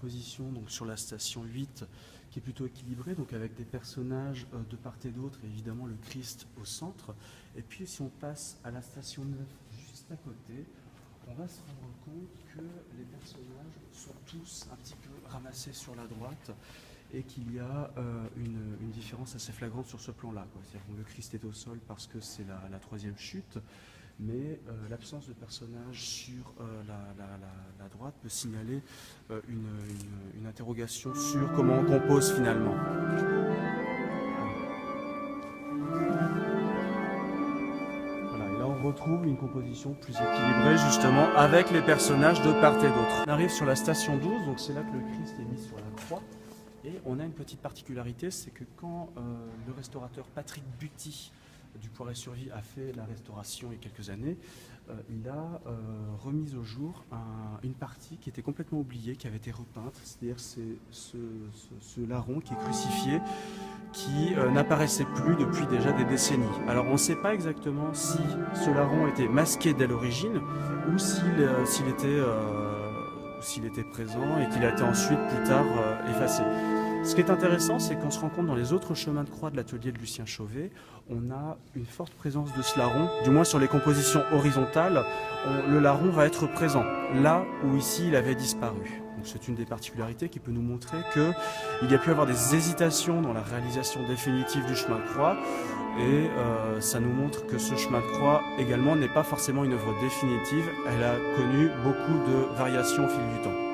composition donc, sur la station 8 qui est plutôt équilibrée, donc avec des personnages de part et d'autre, et évidemment le Christ au centre. Et puis si on passe à la station 9 juste à côté, on va se rendre compte que les personnages sont tous un petit peu ramassés sur la droite et qu'il y a une différence assez flagrante sur ce plan-là. C'est-à-dire que le Christ est au sol parce que c'est la troisième chute, mais l'absence de personnages sur la droite peut signaler une interrogation sur comment on compose finalement. Voilà, et là on retrouve une composition plus équilibrée justement avec les personnages de part et d'autre. On arrive sur la station 12, donc c'est là que le Christ est mis sur la croix. Et on a une petite particularité, c'est que quand le restaurateur Patrick Buty du Poiret-sur-Vie a fait la restauration il y a quelques années, il a remis au jour une partie qui était complètement oubliée, qui avait été repeinte, c'est-à-dire ce larron qui est crucifié, qui n'apparaissait plus depuis déjà des décennies. Alors on ne sait pas exactement si ce larron était masqué dès l'origine ou s'il était présent et qu'il a été ensuite plus tard effacé. Ce qui est intéressant, c'est qu'on se rend compte dans les autres chemins de croix de l'atelier de Lucien Chauvet, on a une forte présence de ce larron, du moins sur les compositions horizontales, le larron va être présent, là où ici il avait disparu. C'est une des particularités qui peut nous montrer qu'il y a pu avoir des hésitations dans la réalisation définitive du chemin de croix, et ça nous montre que ce chemin de croix également n'est pas forcément une œuvre définitive, elle a connu beaucoup de variations au fil du temps.